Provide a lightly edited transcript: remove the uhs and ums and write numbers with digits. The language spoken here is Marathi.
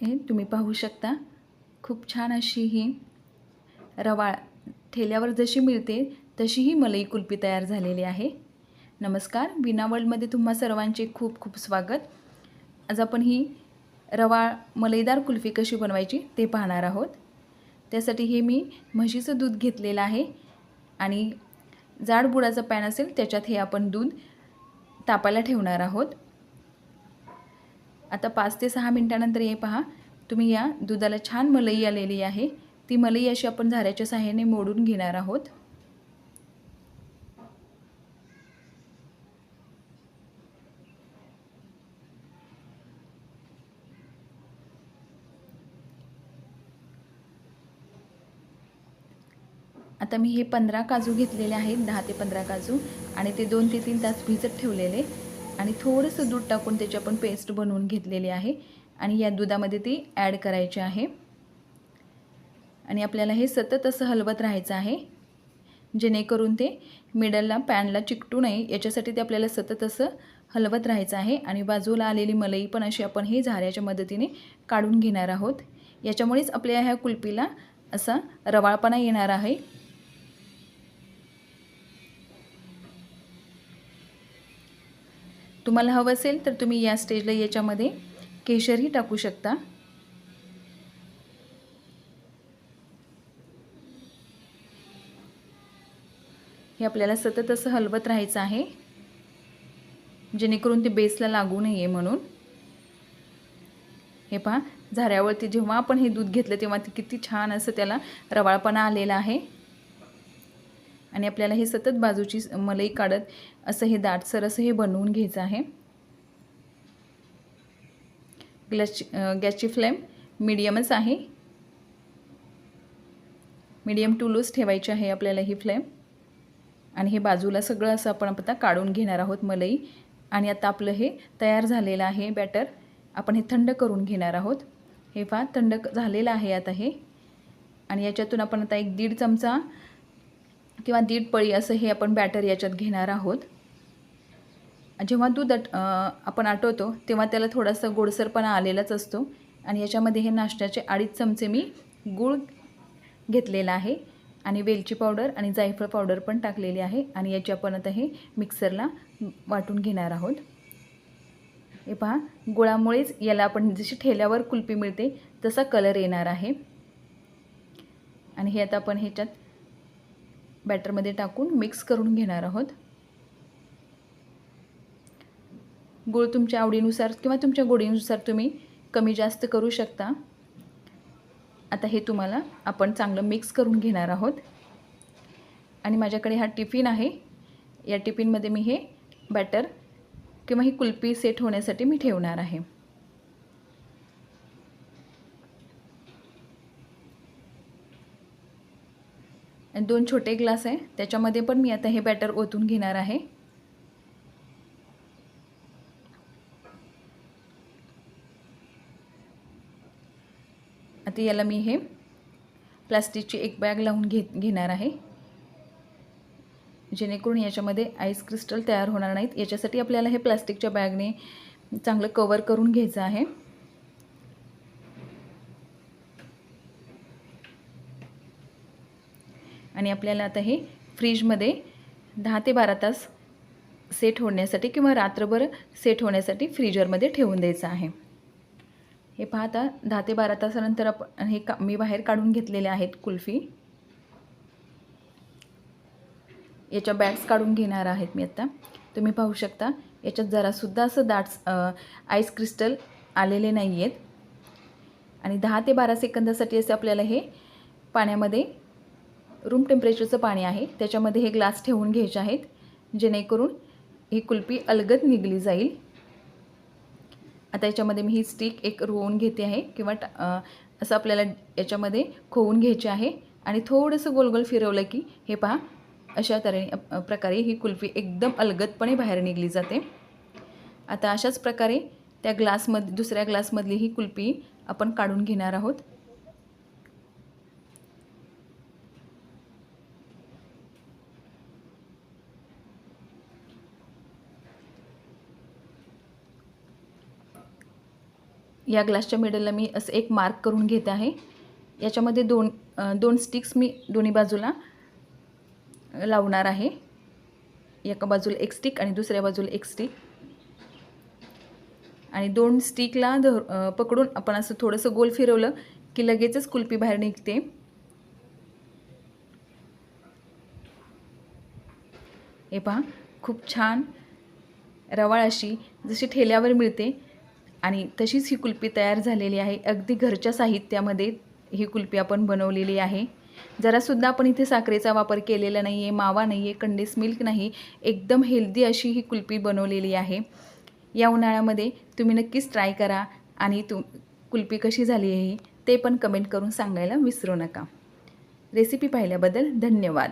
हे तुम्ही पाहू शकता, खूप छान अशी ही रवाळ ठेल्यावर जशी मिळते तशी ही मलई कुल्फी तयार झालेली आहे. नमस्कार, वीणा वर्ल्डमध्ये तुम्हा सर्वांचे खूप खूप स्वागत. आज आपण ही रवाळ मलईदार कुल्फी कशी बनवायची ते पाहणार आहोत. त्यासाठी हे मी म्हशीचं दूध घेतलेलं आहे आणि जाड बुडाचा पॅन असेल त्याच्यात हे आपण दूध तापायला ठेवणार आहोत. आता 5 ते 6 मिनिटानंतर हे पहा, तुम्ही या दुधाला छान मलई आलेली आहे. ती मलई अशी आपण झाऱ्याच्या सहाय्याने मोडून घेणार आहोत. आता मी हे 15 काजू घेतलेले आहेत, 10 ते 15 काजू, आणि ते 2 ते 3 तास भिजत ठेवलेले आणि थोडंसं दूध टाकून त्याची आपण पेस्ट बनवून घेतलेली आहे आणि या दुधामध्ये ती ॲड करायची आहे. आणि आपल्याला हे सतत असं हलवत राहायचं आहे जेणेकरून ते मिडलला पॅनला चिकटू नये, याच्यासाठी ते आपल्याला सतत असं हलवत राहायचं आहे. आणि बाजूला आलेली मलई पण अशी आपण हे झाऱ्याच्या मदतीने काढून घेणार आहोत. याच्यामुळेच आपल्या ह्या कुल्फीला असा रवाळपणा येणार आहे. तुम्हाला हवं असेल तर तुम्ही या स्टेजला याच्यामध्ये केशरही टाकू शकता. हे आपल्याला सतत असं हलवत राहायचं आहे जेणेकरून ते बेसला लागू नये म्हणून. हे पहा, झाऱ्यावरती जेव्हा आपण हे दूध घेतलं तेव्हा ते किती छान असं त्याला रवाळपणा आलेला आहे. आणि आपल्याला हे सतत बाजूची मलई काढत असं हे दाटसर असं हे बनवून घ्यायचं आहे. गॅसची फ्लेम मीडियमच आहे. मीडियम टू लोच ठेवायची आहे आपल्याला ही फ्लेम. आणि हे बाजूला सगळं असं आपण आता काढून घेणार आहोत मलई. आणि आता आपलं हे तयार झालेलं आहे बॅटर. आपण हे थंड करून घेणार आहोत. हे पहा, थंड झालेलं आहे आता हे. आणि याच्यातून आपण आता 1-1.5 चमचा किंवा 1.5 पळी असं हे आपण बॅटर याच्यात घेणार आहोत. जेव्हा दूध आपण आटवतो तेव्हा त्याला थोडासा गोडसरपणा आलेलाच असतो. आणि याच्यामध्ये हे नाश्त्याचे 2.5 चमचे मी गूळ घेतलेला आहे आणि वेलची पावडर आणि जायफळ पावडर पण टाकलेली आहे. आणि याची आपण आता हे मिक्सरला वाटून घेणार आहोत. हे पहा, गुळामुळेच याला आपण जशी ठेल्यावर कुल्फी मिळते तसा कलर येणार आहे. आणि हे आता आपण ह्याच्यात बॅटरमध्ये टाकून मिक्स करून घेणार आहोत. गूळ तुमच्या आवडीनुसार किंवा तुमच्या गोडीनुसार तुम्ही कमी जास्त करू शकता. आता हे तुम्हाला आपण चांगलं मिक्स करून घेणार आहोत. आणि माझ्याकडे हा टिफिन आहे. या टिफिनमध्ये मी हे बॅटर किंवा ही कुल्फी सेट होण्यासाठी मी ठेवणार आहे. आणि 2 छोटे ग्लास आहे त्याच्यामध्ये पण मी आता हे बॅटर ओतून घेणार आहे. आता याला मी हे प्लास्टिकची एक बॅग लावून घेणार आहे जेणेकरून याच्यामध्ये आईस क्रिस्टल तयार होणार नाहीत. याच्यासाठी आपल्याला हे प्लास्टिकच्या बॅगने चांगलं कवर करून घ्यायचं आहे. आणि आपल्याला आता हे फ्रीजमध्ये 10 ते 12 तास सेट होण्यासाठी किंवा रात्रभर सेट होण्यासाठी फ्रीजरमध्ये ठेवून द्यायचं आहे. हे पहा, आता 10 ते 12 तासानंतर आपण हे मी बाहेर काढून घेतलेले आहेत कुल्फी. याच्या बॅग्स काढून घेणार आहेत मी आता. तुम्ही पाहू शकता याच्यात जरासुद्धा असं दाट आईस क्रिस्टल आलेले नाही आहेत. आणि 10 ते 12 सेकंदासाठी असे आपल्याला हे पाण्यामध्ये, रूम टेम्परेचरचं पाणी आहे त्याच्यामध्ये हे ग्लास ठेवून घ्यायचे आहेत जेणेकरून ही कुल्फी अलगद निघली जाईल. आता याच्यामध्ये मी ही स्टिक एक रोवून घेते आहे किंवा असं आपल्याला याच्यामध्ये खोवून घ्यायचे आहे. आणि थोडंसं गोल फिरवलं की हे पहा, अशा प्रकारे ही कुल्फी एकदम अलगदपणे बाहेर निघली जाते. आता अशाच प्रकारे त्या ग्लासमध्ये, दुसऱ्या ग्लासमधली ही कुल्फी आपण काढून घेणार आहोत. या ग्लासच्या मिडलला मी असं एक मार्क करून घेते आहे. याच्यामध्ये दोन स्टिक्स मी दोन्ही बाजूला लावणार आहे. एका बाजूला एक स्टिक आणि दुसऱ्या बाजूला एक स्टिक, आणि 2 स्टिकला पकडून आपण असं थोडंसं गोल फिरवलं की लगेचच कुल्फी बाहेर निघते. हे पहा, खूप छान रवाळ अशी जशी ठेल्यावर मिळते आणि तशीच ही कुल्फी तयार झालेली आहे. अगदी घरच्या साहित्यामध्ये ही कुल्फी आपण बनवलेली आहे. जरासुद्धा आपण इथे साखरेचा वापर केलेला नाही आहे, मावा नाही आहे, कंडेन्स मिल्क नाही. एकदम हेल्दी अशी ही कुल्फी बनवलेली आहे. या उन्हाळ्यामध्ये तुम्ही नक्कीच ट्राय करा आणि कुल्फी कशी झाली आहे ते पण कमेंट करून सांगायला विसरू नका. रेसिपी पाहिल्याबद्दल धन्यवाद.